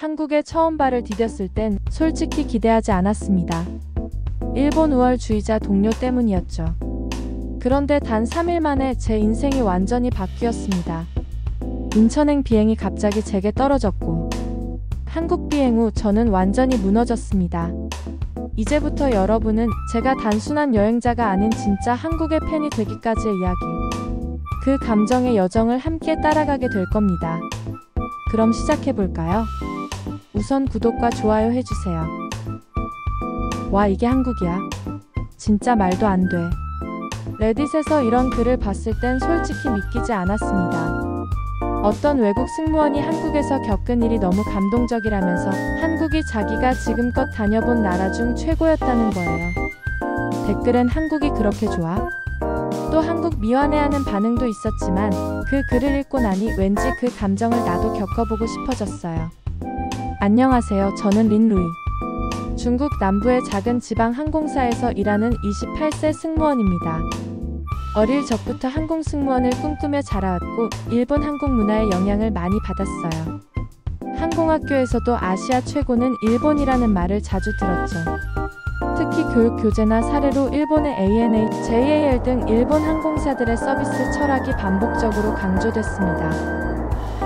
한국에 처음 발을 디뎠을 땐 솔직히 기대하지 않았습니다. 일본 우월주의자 동료 때문이었죠. 그런데 단 3일 만에 제 인생이 완전히 바뀌었습니다. 인천행 비행이 갑자기 제게 떨어졌고 한국 비행 후 저는 완전히 무너졌습니다. 이제부터 여러분은 제가 단순한 여행자가 아닌 진짜 한국의 팬이 되기까지의 이야기, 그 감정의 여정을 함께 따라가게 될 겁니다. 그럼 시작해볼까요? 우선 구독과 좋아요 해주세요. 와, 이게 한국이야. 진짜 말도 안 돼. 레딧에서 이런 글을 봤을 땐 솔직히 믿기지 않았습니다. 어떤 외국 승무원이 한국에서 겪은 일이 너무 감동적이라면서 한국이 자기가 지금껏 다녀본 나라 중 최고였다는 거예요. 댓글엔 한국이 그렇게 좋아? 또 한국 미화해하는 반응도 있었지만 그 글을 읽고 나니 왠지 그 감정을 나도 겪어보고 싶어졌어요. 안녕하세요. 저는 린루이. 중국 남부의 작은 지방 항공사에서 일하는 28세 승무원입니다. 어릴 적부터 항공 승무원을 꿈꾸며 자라왔고 일본 항공 문화의 영향을 많이 받았어요. 항공학교에서도 아시아 최고는 일본이라는 말을 자주 들었죠. 특히 교육 교재나 사례로 일본의 ANA, JAL 등 일본 항공사들의 서비스 철학이 반복적으로 강조됐습니다.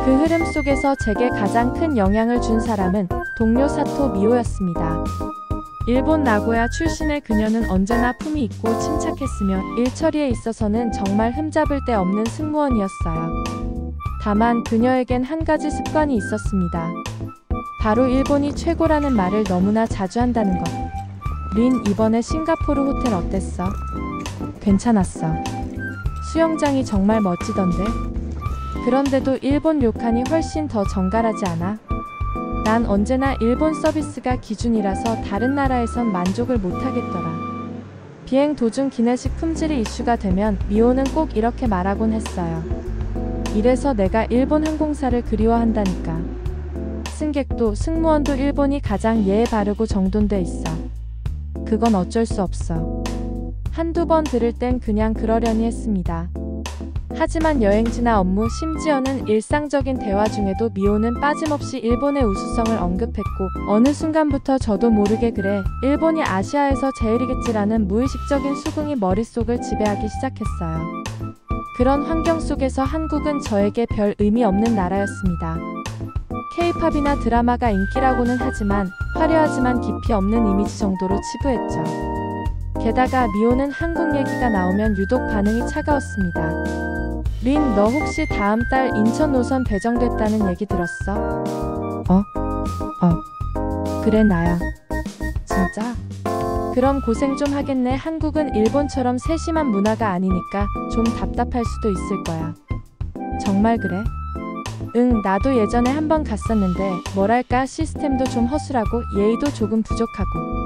그 흐름 속에서 제게 가장 큰 영향을 준 사람은 동료 사토 미오였습니다. 일본 나고야 출신의 그녀는 언제나 품이 있고 침착했으며 일처리에 있어서는 정말 흠잡을 데 없는 승무원이었어요. 다만 그녀에겐 한 가지 습관이 있었습니다. 바로 일본이 최고라는 말을 너무나 자주 한다는 것. 린, 이번에 싱가포르 호텔 어땠어? 괜찮았어. 수영장이 정말 멋지던데? 그런데도 일본 료칸이 훨씬 더 정갈하지 않아? 난 언제나 일본 서비스가 기준이라서 다른 나라에선 만족을 못하겠더라. 비행 도중 기내식 품질이 이슈가 되면 미호는 꼭 이렇게 말하곤 했어요. 이래서 내가 일본 항공사를 그리워한다니까. 승객도 승무원도 일본이 가장 예의 바르고 정돈돼 있어. 그건 어쩔 수 없어. 한두 번 들을 땐 그냥 그러려니 했습니다. 하지만 여행지나 업무, 심지어는 일상적인 대화 중에도 미호는 빠짐없이 일본의 우수성을 언급했고 어느 순간부터 저도 모르게 그래, 일본이 아시아에서 제일이겠지라는 무의식적인 수긍이 머릿속을 지배하기 시작했어요. 그런 환경 속에서 한국은 저에게 별 의미 없는 나라였습니다. K-팝이나 드라마가 인기라고는 하지만 화려하지만 깊이 없는 이미지 정도로 치부했죠. 게다가 미호는 한국 얘기가 나오면 유독 반응이 차가웠습니다. 린, 너 혹시 다음 달 인천 노선 배정됐다는 얘기 들었어? 그래, 나야. 진짜? 그럼 고생 좀 하겠네. 한국은 일본처럼 세심한 문화가 아니니까 좀 답답할 수도 있을 거야. 정말 그래? 응, 나도 예전에 한번 갔었는데 뭐랄까 시스템도 좀 허술하고 예의도 조금 부족하고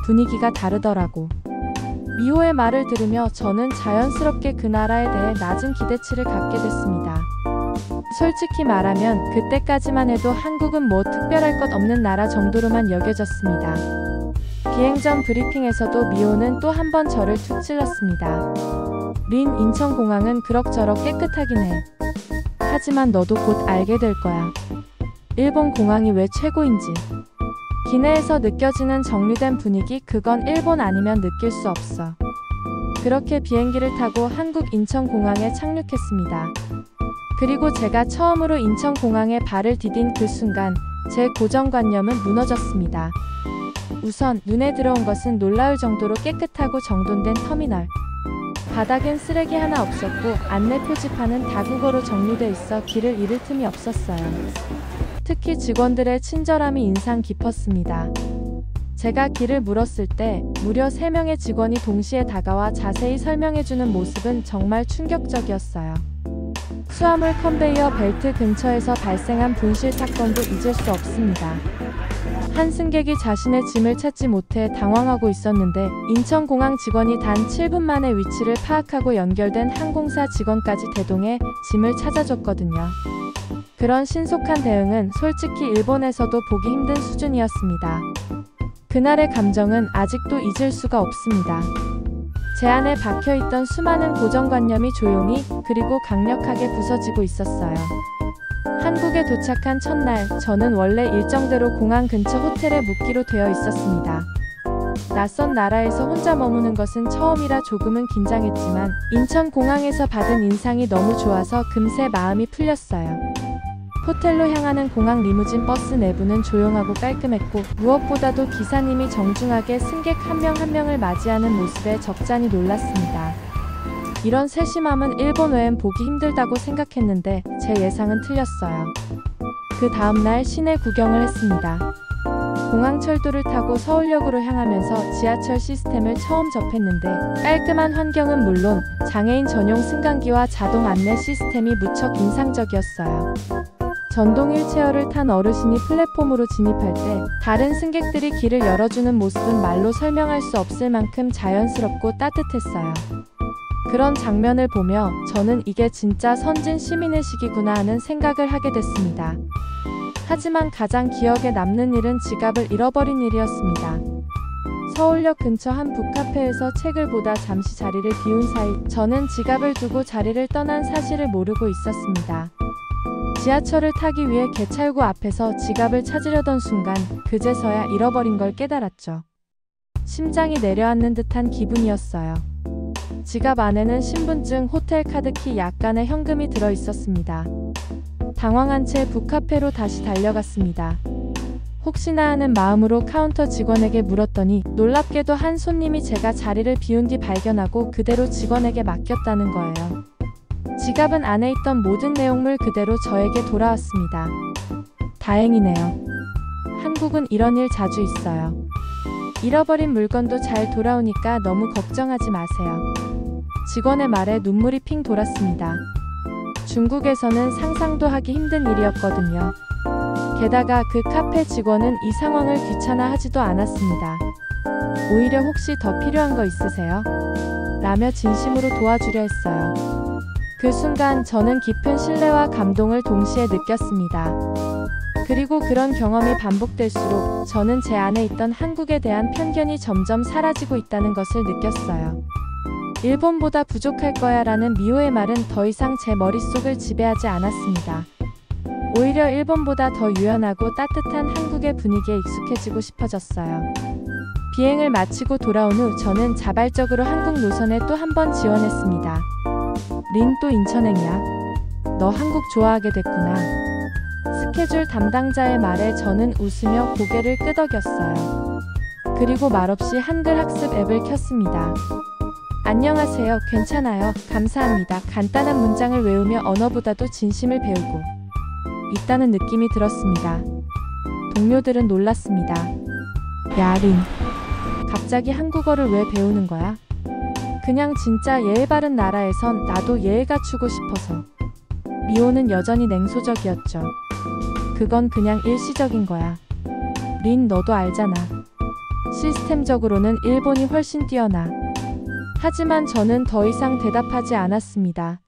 분위기가 다르더라고. 미호의 말을 들으며 저는 자연스럽게 그 나라에 대해 낮은 기대치를 갖게 됐습니다. 솔직히 말하면 그때까지만 해도 한국은 뭐 특별할 것 없는 나라 정도로만 여겨졌습니다. 비행 전 브리핑에서도 미호는 또 한 번 저를 툭 찔렀습니다. 린, 인천공항은 그럭저럭 깨끗하긴 해. 하지만 너도 곧 알게 될 거야. 일본 공항이 왜 최고인지. 기내에서 느껴지는 정리된 분위기, 그건 일본 아니면 느낄 수 없어. 그렇게 비행기를 타고 한국 인천공항에 착륙했습니다. 그리고 제가 처음으로 인천공항에 발을 디딘 그 순간 제 고정관념은 무너졌습니다. 우선 눈에 들어온 것은 놀라울 정도로 깨끗하고 정돈된 터미널. 바닥엔 쓰레기 하나 없었고 안내 표지판은 다국어로 정리돼 있어 길을 잃을 틈이 없었어요. 특히 직원들의 친절함이 인상 깊었습니다. 제가 길을 물었을 때 무려 3명의 직원이 동시에 다가와 자세히 설명해주는 모습은 정말 충격적이었어요. 수화물 컨베이어 벨트 근처에서 발생한 분실 사건도 잊을 수 없습니다. 한 승객이 자신의 짐을 찾지 못해 당황하고 있었는데 인천공항 직원이 단 7분 만에 위치를 파악하고 연결된 항공사 직원까지 대동해 짐을 찾아줬거든요. 그런 신속한 대응은 솔직히 일본에서도 보기 힘든 수준이었습니다. 그날의 감정은 아직도 잊을 수가 없습니다. 제 안에 박혀있던 수많은 고정관념이 조용히 그리고 강력하게 부서지고 있었어요. 한국에 도착한 첫날, 저는 원래 일정대로 공항 근처 호텔에 묵기로 되어 있었습니다. 낯선 나라에서 혼자 머무는 것은 처음이라 조금은 긴장했지만 인천공항에서 받은 인상이 너무 좋아서 금세 마음이 풀렸어요. 호텔로 향하는 공항 리무진 버스 내부는 조용하고 깔끔했고 무엇보다도 기사님이 정중하게 승객 한 명 한 명을 맞이하는 모습에 적잖이 놀랐습니다. 이런 세심함은 일본 외엔 보기 힘들다고 생각했는데 제 예상은 틀렸어요. 그 다음날 시내 구경을 했습니다. 공항철도를 타고 서울역으로 향하면서 지하철 시스템을 처음 접했는데 깔끔한 환경은 물론 장애인 전용 승강기와 자동 안내 시스템이 무척 인상적이었어요. 전동 휠체어를 탄 어르신이 플랫폼으로 진입할 때 다른 승객들이 길을 열어주는 모습은 말로 설명할 수 없을 만큼 자연스럽고 따뜻했어요. 그런 장면을 보며 저는 이게 진짜 선진 시민의식이구나 하는 생각을 하게 됐습니다. 하지만 가장 기억에 남는 일은 지갑을 잃어버린 일이었습니다. 서울역 근처 한 북카페에서 책을 보다 잠시 자리를 비운 사이 저는 지갑을 두고 자리를 떠난 사실을 모르고 있었습니다. 지하철을 타기 위해 개찰구 앞에서 지갑을 찾으려던 순간 그제서야 잃어버린 걸 깨달았죠. 심장이 내려앉는 듯한 기분이었어요. 지갑 안에는 신분증, 호텔 카드키, 약간의 현금이 들어 있었습니다. 당황한 채 북카페로 다시 달려갔습니다. 혹시나 하는 마음으로 카운터 직원에게 물었더니 놀랍게도 한 손님이 제가 자리를 비운 뒤 발견하고 그대로 직원에게 맡겼다는 거예요. 지갑은 안에 있던 모든 내용물 그대로 저에게 돌아왔습니다. 다행이네요. 한국은 이런 일 자주 있어요. 잃어버린 물건도 잘 돌아오니까 너무 걱정하지 마세요. 직원의 말에 눈물이 핑 돌았습니다. 중국에서는 상상도 하기 힘든 일이었거든요. 게다가 그 카페 직원은 이 상황을 귀찮아하지도 않았습니다. 오히려 혹시 더 필요한 거 있으세요? 라며 진심으로 도와주려 했어요. 그 순간 저는 깊은 신뢰와 감동을 동시에 느꼈습니다. 그리고 그런 경험이 반복될수록 저는 제 안에 있던 한국에 대한 편견이 점점 사라지고 있다는 것을 느꼈어요. 일본보다 부족할 거야 라는 미호의 말은 더 이상 제 머릿속을 지배하지 않았습니다. 오히려 일본보다 더 유연하고 따뜻한 한국의 분위기에 익숙해지고 싶어졌어요. 비행을 마치고 돌아온 후 저는 자발적으로 한국 노선에 또 한 번 지원했습니다. 린 또 인천행이야? 너 한국 좋아하게 됐구나. 스케줄 담당자의 말에 저는 웃으며 고개를 끄덕였어요. 그리고 말없이 한글 학습 앱을 켰습니다. 안녕하세요. 괜찮아요. 감사합니다. 간단한 문장을 외우며 언어보다도 진심을 배우고 있다는 느낌이 들었습니다. 동료들은 놀랐습니다. 야, 린. 갑자기 한국어를 왜 배우는 거야? 그냥 진짜 예의 바른 나라에선 나도 예의 갖추고 싶어서. 미호는 여전히 냉소적이었죠. 그건 그냥 일시적인 거야. 린, 너도 알잖아. 시스템적으로는 일본이 훨씬 뛰어나. 하지만 저는 더 이상 대답하지 않았습니다.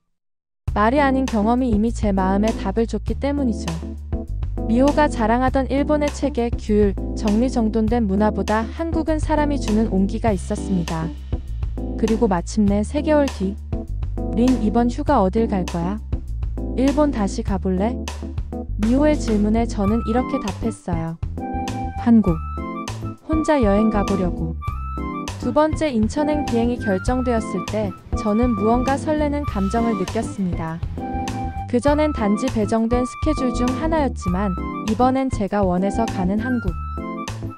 말이 아닌 경험이 이미 제 마음에 답을 줬기 때문이죠. 미호가 자랑하던 일본의 체계, 규율, 정리정돈된 문화보다 한국은 사람이 주는 온기가 있었습니다. 그리고 마침내 3개월 뒤, 린, 이번 휴가 어딜 갈 거야? 일본 다시 가볼래? 미호의 질문에 저는 이렇게 답했어요. 한국. 혼자 여행 가보려고. 두 번째 인천행 비행이 결정되었을 때 저는 무언가 설레는 감정을 느꼈습니다. 그전엔 단지 배정된 스케줄 중 하나였지만 이번엔 제가 원해서 가는 한국.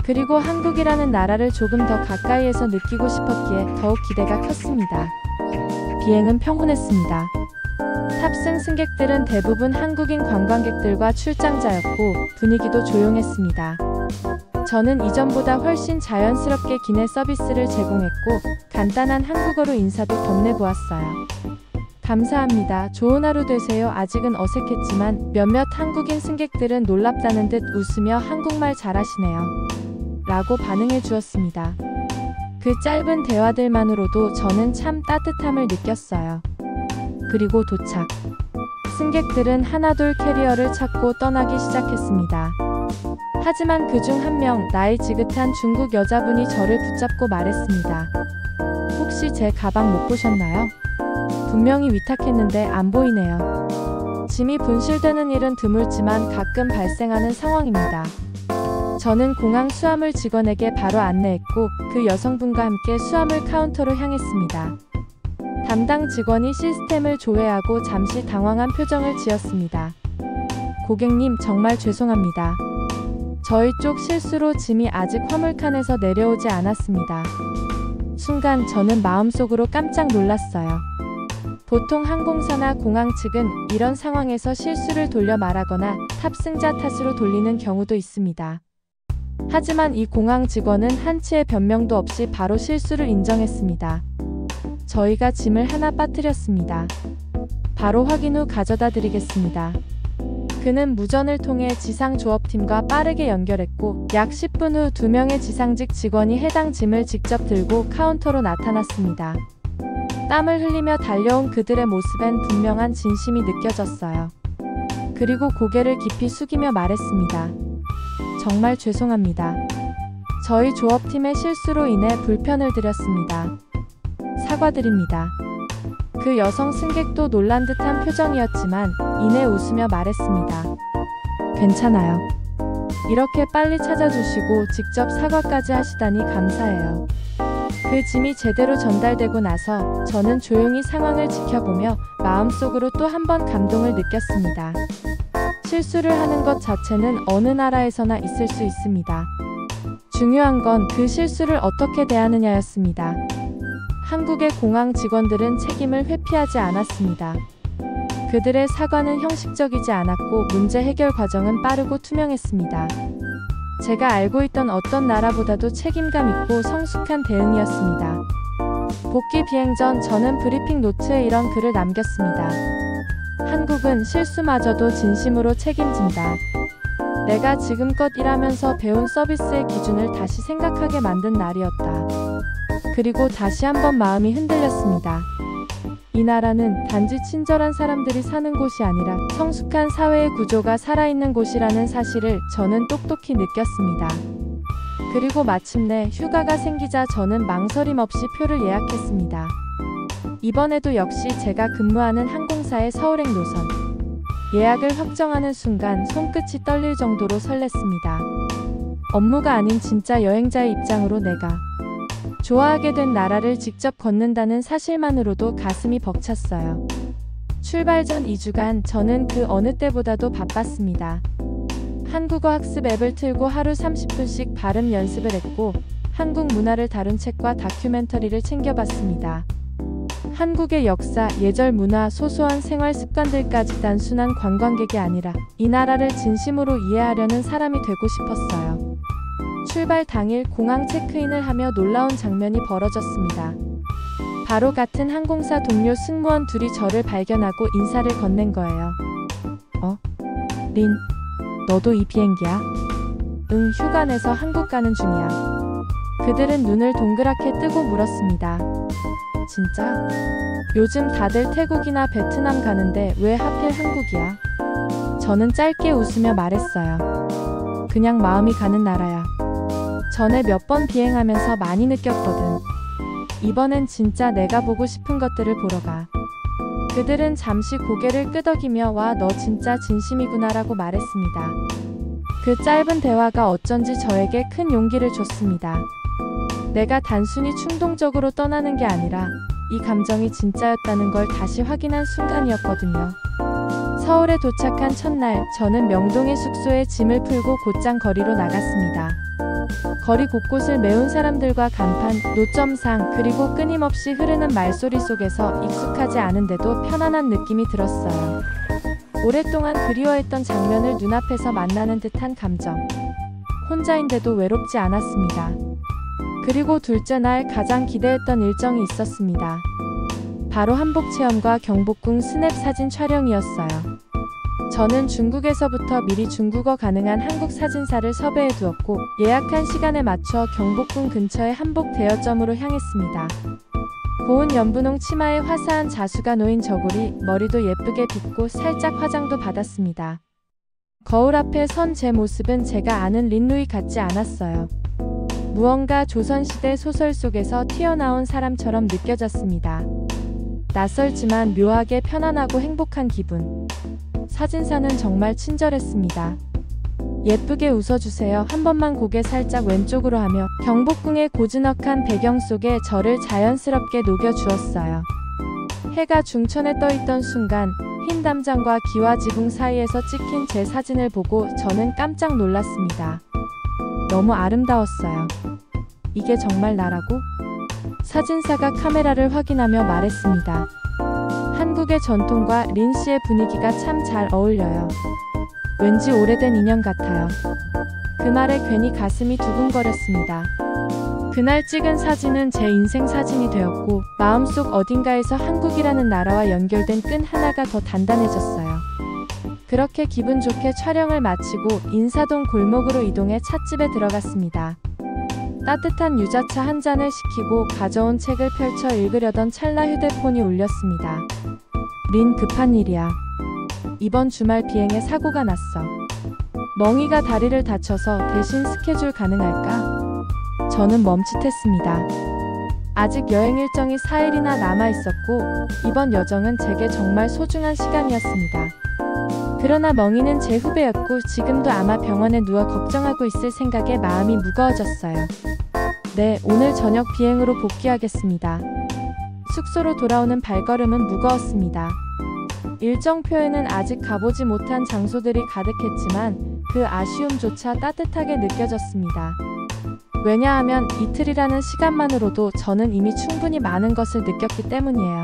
그리고 한국이라는 나라를 조금 더 가까이에서 느끼고 싶었기에 더욱 기대가 컸습니다. 비행은 평온했습니다. 탑승 승객들은 대부분 한국인 관광객들과 출장자였고 분위기도 조용했습니다. 저는 이전보다 훨씬 자연스럽게 기내 서비스를 제공했고 간단한 한국어로 인사도 건네보았어요. 감사합니다. 좋은 하루 되세요. 아직은 어색했지만 몇몇 한국인 승객들은 놀랍다는 듯 웃으며 한국말 잘하시네요. 라고 반응해 주었습니다. 그 짧은 대화들만으로도 저는 참 따뜻함을 느꼈어요. 그리고 도착. 승객들은 하나둘 캐리어를 찾고 떠나기 시작했습니다. 하지만 그중 한 명, 나이 지긋한 중국 여자분이 저를 붙잡고 말했습니다. 혹시 제 가방 못 보셨나요? 분명히 위탁했는데 안 보이네요. 짐이 분실되는 일은 드물지만 가끔 발생하는 상황입니다. 저는 공항 수화물 직원에게 바로 안내했고 그 여성분과 함께 수화물 카운터로 향했습니다. 담당 직원이 시스템을 조회하고 잠시 당황한 표정을 지었습니다. 고객님, 정말 죄송합니다. 저희 쪽 실수로 짐이 아직 화물칸에서 내려오지 않았습니다. 순간 저는 마음속으로 깜짝 놀랐어요. 보통 항공사나 공항 측은 이런 상황에서 실수를 돌려 말하거나 탑승자 탓으로 돌리는 경우도 있습니다. 하지만 이 공항 직원은 한치의 변명도 없이 바로 실수를 인정했습니다. 저희가 짐을 하나 빠뜨렸습니다. 바로 확인 후 가져다 드리겠습니다. 그는 무전을 통해 지상조업팀과 빠르게 연결했고 약 10분 후 2명의 지상직 직원이 해당 짐을 직접 들고 카운터로 나타났습니다. 땀을 흘리며 달려온 그들의 모습엔 분명한 진심이 느껴졌어요. 그리고 고개를 깊이 숙이며 말했습니다. 정말 죄송합니다. 저희 조업팀의 실수로 인해 불편을 드렸습니다. 사과드립니다. 그 여성 승객도 놀란 듯한 표정이었지만 이내 웃으며 말했습니다. 괜찮아요. 이렇게 빨리 찾아주시고 직접 사과까지 하시다니 감사해요. 그 짐이 제대로 전달되고 나서 저는 조용히 상황을 지켜보며 마음속으로 또 한 번 감동을 느꼈습니다. 실수를 하는 것 자체는 어느 나라에서나 있을 수 있습니다. 중요한 건 그 실수를 어떻게 대하느냐였습니다. 한국의 공항 직원들은 책임을 회피하지 않았습니다. 그들의 사과는 형식적이지 않았고 문제 해결 과정은 빠르고 투명했습니다. 제가 알고 있던 어떤 나라보다도 책임감 있고 성숙한 대응이었습니다. 복귀 비행 전 저는 브리핑 노트에 이런 글을 남겼습니다. 한국은 실수마저도 진심으로 책임진다. 내가 지금껏 일하면서 배운 서비스의 기준을 다시 생각하게 만든 날이었다. 그리고 다시 한번 마음이 흔들렸습니다. 이 나라는 단지 친절한 사람들이 사는 곳이 아니라 성숙한 사회의 구조가 살아있는 곳이라는 사실을 저는 똑똑히 느꼈습니다. 그리고 마침내 휴가가 생기자 저는 망설임 없이 표를 예약했습니다. 이번에도 역시 제가 근무하는 항공사의 서울행 노선. 예약을 확정하는 순간 손끝이 떨릴 정도로 설렜습니다. 업무가 아닌 진짜 여행자의 입장으로 내가 좋아하게 된 나라를 직접 걷는다는 사실만으로도 가슴이 벅찼어요. 출발 전 2주간 저는 그 어느 때보다도 바빴습니다. 한국어 학습 앱을 틀고 하루 30분씩 발음 연습을 했고 한국 문화를 다룬 책과 다큐멘터리를 챙겨봤습니다. 한국의 역사, 예절 문화, 소소한 생활 습관들까지 단순한 관광객이 아니라 이 나라를 진심으로 이해하려는 사람이 되고 싶었어요. 출발 당일 공항 체크인을 하며 놀라운 장면이 벌어졌습니다. 바로 같은 항공사 동료 승무원 둘이 저를 발견하고 인사를 건넨 거예요. 린, 너도 이 비행기야? 응, 휴가 내서 한국 가는 중이야. 그들은 눈을 동그랗게 뜨고 물었습니다. 진짜? 요즘 다들 태국이나 베트남 가는데 왜 하필 한국이야? 저는 짧게 웃으며 말했어요. 그냥 마음이 가는 나라야. 전에 몇 번 비행하면서 많이 느꼈거든. 이번엔 진짜 내가 보고 싶은 것들을 보러 가. 그들은 잠시 고개를 끄덕이며 와, 너 진짜 진심이구나 라고 말했습니다. 그 짧은 대화가 어쩐지 저에게 큰 용기를 줬습니다. 내가 단순히 충동적으로 떠나는 게 아니라 이 감정이 진짜였다는 걸 다시 확인한 순간이었거든요. 서울에 도착한 첫날, 저는 명동의 숙소에 짐을 풀고 곧장 거리로 나갔습니다. 거리 곳곳을 메운 사람들과 간판, 노점상, 그리고 끊임없이 흐르는 말소리 속에서 익숙하지 않은데도 편안한 느낌이 들었어요. 오랫동안 그리워했던 장면을 눈앞에서 만나는 듯한 감정. 혼자인데도 외롭지 않았습니다. 그리고 둘째 날 가장 기대했던 일정이 있었습니다. 바로 한복 체험과 경복궁 스냅 사진 촬영이었어요. 저는 중국에서부터 미리 중국어 가능한 한국 사진사를 섭외해 두었고 예약한 시간에 맞춰 경복궁 근처의 한복 대여점으로 향했습니다. 고운 연분홍 치마에 화사한 자수가 놓인 저고리, 머리도 예쁘게 빗고 살짝 화장도 받았습니다. 거울 앞에 선 제 모습은 제가 아는 린루이 같지 않았어요. 무언가 조선시대 소설 속에서 튀어나온 사람처럼 느껴졌습니다. 낯설지만 묘하게 편안하고 행복한 기분. 사진사는 정말 친절했습니다. 예쁘게 웃어주세요. 한 번만 고개 살짝 왼쪽으로 하며 경복궁의 고즈넉한 배경 속에 저를 자연스럽게 녹여주었어요. 해가 중천에 떠있던 순간 흰 담장과 기와 지붕 사이에서 찍힌 제 사진을 보고 저는 깜짝 놀랐습니다. 너무 아름다웠어요. 이게 정말 나라고? 사진사가 카메라를 확인하며 말했습니다. 한국의 전통과 린 씨의 분위기가 참 잘 어울려요. 왠지 오래된 인연 같아요. 그 말에 괜히 가슴이 두근거렸습니다. 그날 찍은 사진은 제 인생 사진이 되었고 마음속 어딘가에서 한국이라는 나라와 연결된 끈 하나가 더 단단해졌어요. 그렇게 기분 좋게 촬영을 마치고 인사동 골목으로 이동해 찻집에 들어갔습니다. 따뜻한 유자차 한 잔을 시키고 가져온 책을 펼쳐 읽으려던 찰나 휴대폰이 울렸습니다. 린, 급한 일이야. 이번 주말 비행에 사고가 났어. 멍이가 다리를 다쳐서 대신 스케줄 가능할까? 저는 멈칫했습니다. 아직 여행 일정이 4일이나 남아있었고 이번 여정은 제게 정말 소중한 시간이었습니다. 그러나 멍이는 제 후배였고 지금도 아마 병원에 누워 걱정하고 있을 생각에 마음이 무거워졌어요. 네, 오늘 저녁 비행으로 복귀하겠습니다. 숙소로 돌아오는 발걸음은 무거웠습니다. 일정표에는 아직 가보지 못한 장소들이 가득했지만 그 아쉬움조차 따뜻하게 느껴졌습니다. 왜냐하면 이틀이라는 시간만으로도 저는 이미 충분히 많은 것을 느꼈기 때문이에요.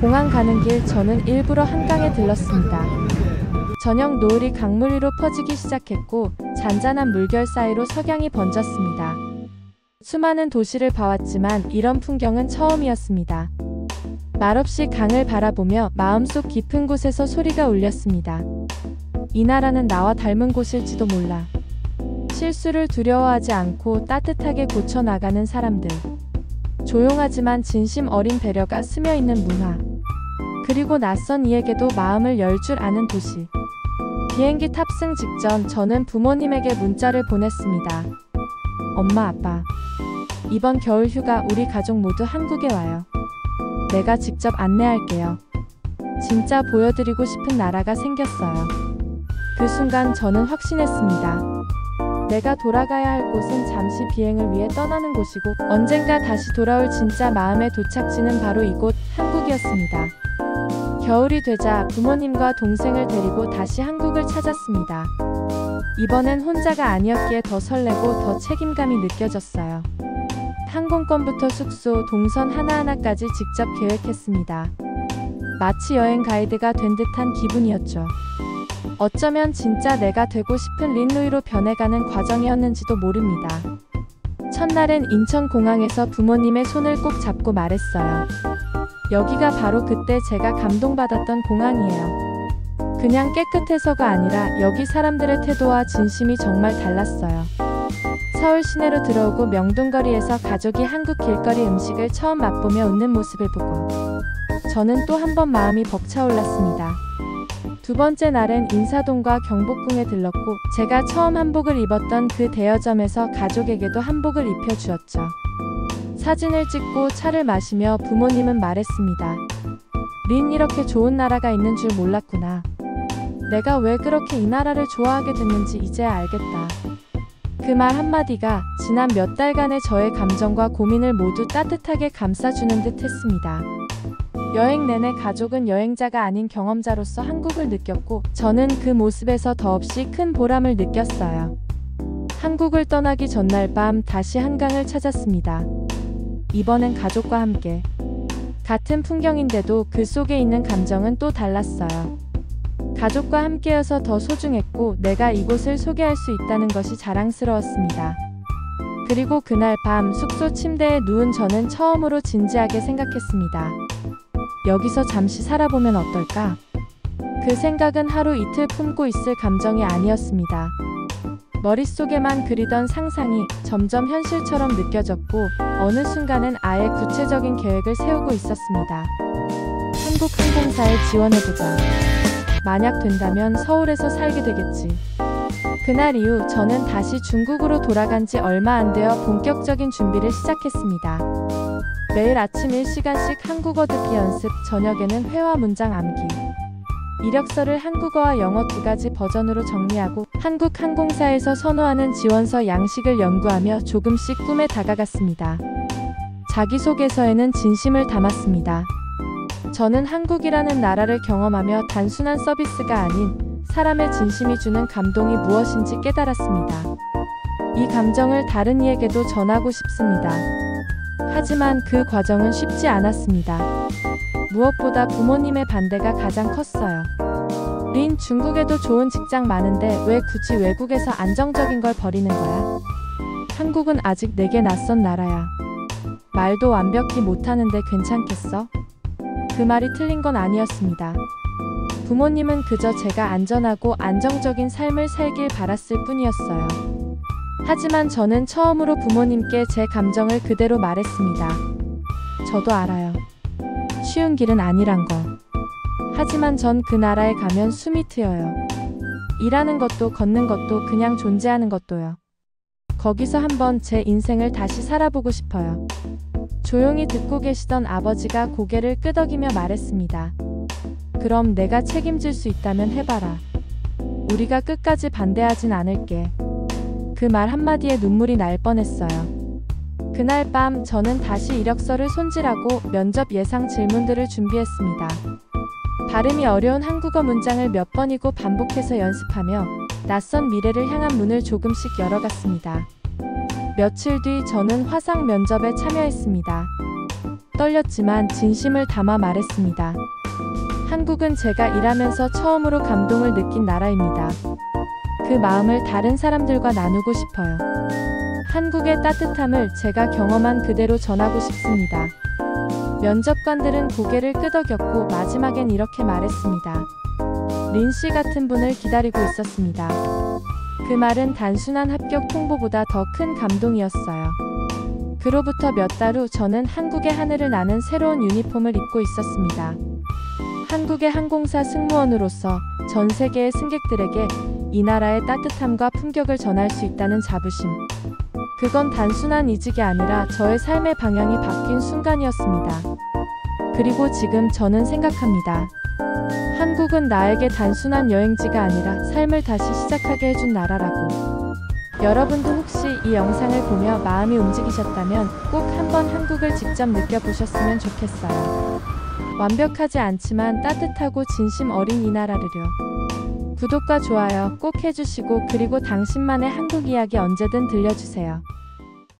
공항 가는 길 저는 일부러 한강에 들렀습니다. 저녁 노을이 강물 위로 퍼지기 시작했고 잔잔한 물결 사이로 석양이 번졌습니다. 수많은 도시를 봐왔지만 이런 풍경은 처음이었습니다. 말없이 강을 바라보며 마음속 깊은 곳에서 소리가 울렸습니다. 이 나라는 나와 닮은 곳일지도 몰라. 실수를 두려워하지 않고 따뜻하게 고쳐나가는 사람들. 조용하지만 진심 어린 배려가 스며있는 문화. 그리고 낯선 이에게도 마음을 열 줄 아는 도시. 비행기 탑승 직전 저는 부모님에게 문자를 보냈습니다. 엄마, 아빠. 이번 겨울 휴가 우리 가족 모두 한국에 와요. 내가 직접 안내할게요. 진짜 보여드리고 싶은 나라가 생겼어요. 그 순간 저는 확신했습니다. 내가 돌아가야 할 곳은 잠시 비행을 위해 떠나는 곳이고 언젠가 다시 돌아올 진짜 마음의 도착지는 바로 이곳 한국이었습니다. 겨울이 되자 부모님과 동생을 데리고 다시 한국을 찾았습니다. 이번엔 혼자가 아니었기에 더 설레고 더 책임감이 느껴졌어요. 항공권부터 숙소, 동선 하나하나까지 직접 계획했습니다. 마치 여행 가이드가 된 듯한 기분이었죠. 어쩌면 진짜 내가 되고 싶은 린루이로 변해가는 과정이었는지도 모릅니다. 첫날엔 인천공항에서 부모님의 손을 꼭 잡고 말했어요. 여기가 바로 그때 제가 감동받았던 공항이에요. 그냥 깨끗해서가 아니라 여기 사람들의 태도와 진심이 정말 달랐어요. 서울 시내로 들어오고 명동거리에서 가족이 한국 길거리 음식을 처음 맛보며 웃는 모습을 보고 저는 또 한 번 마음이 벅차올랐습니다. 두 번째 날엔 인사동과 경복궁에 들렀고 제가 처음 한복을 입었던 그 대여점에서 가족에게도 한복을 입혀주었죠. 사진을 찍고 차를 마시며 부모님은 말했습니다. 린, 이렇게 좋은 나라가 있는 줄 몰랐구나. 내가 왜 그렇게 이 나라를 좋아하게 됐는지 이제야 알겠다. 그 말 한마디가 지난 몇 달간의 저의 감정과 고민을 모두 따뜻하게 감싸주는 듯 했습니다. 여행 내내 가족은 여행자가 아닌 경험자로서 한국을 느꼈고 저는 그 모습에서 더없이 큰 보람을 느꼈어요. 한국을 떠나기 전날 밤 다시 한강을 찾았습니다. 이번엔 가족과 함께. 같은 풍경인데도 그 속에 있는 감정은 또 달랐어요. 가족과 함께여서 더 소중했고 내가 이곳을 소개할 수 있다는 것이 자랑스러웠습니다. 그리고 그날 밤 숙소 침대에 누운 저는 처음으로 진지하게 생각했습니다. 여기서 잠시 살아보면 어떨까? 그 생각은 하루 이틀 품고 있을 감정이 아니었습니다. 머릿속에만 그리던 상상이 점점 현실처럼 느껴졌고 어느 순간은 아예 구체적인 계획을 세우고 있었습니다. 한국 항공사에 지원해보자. 만약 된다면 서울에서 살게 되겠지. 그날 이후 저는 다시 중국으로 돌아간 지 얼마 안 되어 본격적인 준비를 시작했습니다. 매일 아침 1시간씩 한국어 듣기 연습, 저녁에는 회화 문장 암기. 이력서를 한국어와 영어 두 가지 버전으로 정리하고 한국 항공사에서 선호하는 지원서 양식을 연구하며 조금씩 꿈에 다가갔습니다. 자기소개서에는 진심을 담았습니다. 저는 한국이라는 나라를 경험하며 단순한 서비스가 아닌 사람의 진심이 주는 감동이 무엇인지 깨달았습니다. 이 감정을 다른 이에게도 전하고 싶습니다. 하지만 그 과정은 쉽지 않았습니다. 무엇보다 부모님의 반대가 가장 컸어요. 린, 중국에도 좋은 직장 많은데 왜 굳이 외국에서 안정적인 걸 버리는 거야? 한국은 아직 내게 낯선 나라야. 말도 완벽히 못하는데 괜찮겠어? 그 말이 틀린 건 아니었습니다. 부모님은 그저 제가 안전하고 안정적인 삶을 살길 바랐을 뿐이었어요. 하지만 저는 처음으로 부모님께 제 감정을 그대로 말했습니다. 저도 알아요. 쉬운 길은 아니란 거. 하지만 전 그 나라에 가면 숨이 트여요. 일하는 것도 걷는 것도 그냥 존재하는 것도요. 거기서 한번 제 인생을 다시 살아보고 싶어요. 조용히 듣고 계시던 아버지가 고개를 끄덕이며 말했습니다. 그럼 내가 책임질 수 있다면 해봐라. 우리가 끝까지 반대하진 않을게. 그 말 한마디에 눈물이 날 뻔했어요. 그날 밤 저는 다시 이력서를 손질하고 면접 예상 질문들을 준비했습니다. 발음이 어려운 한국어 문장을 몇 번이고 반복해서 연습하며 낯선 미래를 향한 문을 조금씩 열어갔습니다. 며칠 뒤 저는 화상 면접에 참여했습니다. 떨렸지만 진심을 담아 말했습니다. 한국은 제가 일하면서 처음으로 감동을 느낀 나라입니다. 그 마음을 다른 사람들과 나누고 싶어요. 한국의 따뜻함을 제가 경험한 그대로 전하고 싶습니다. 면접관들은 고개를 끄덕였고 마지막엔 이렇게 말했습니다. 린 씨 같은 분을 기다리고 있었습니다. 그 말은 단순한 합격 통보보다 더 큰 감동이었어요. 그로부터 몇 달 후 저는 한국의 하늘을 나는 새로운 유니폼을 입고 있었습니다. 한국의 항공사 승무원으로서 전 세계의 승객들에게 이 나라의 따뜻함과 품격을 전할 수 있다는 자부심. 그건 단순한 이직이 아니라 저의 삶의 방향이 바뀐 순간이었습니다. 그리고 지금 저는 생각합니다. 한국은 나에게 단순한 여행지가 아니라 삶을 다시 시작하게 해준 나라라고. 여러분도 혹시 이 영상을 보며 마음이 움직이셨다면 꼭 한번 한국을 직접 느껴보셨으면 좋겠어요. 완벽하지 않지만 따뜻하고 진심 어린 이 나라를요. 구독과 좋아요 꼭 해주시고 그리고 당신만의 한국 이야기 언제든 들려주세요.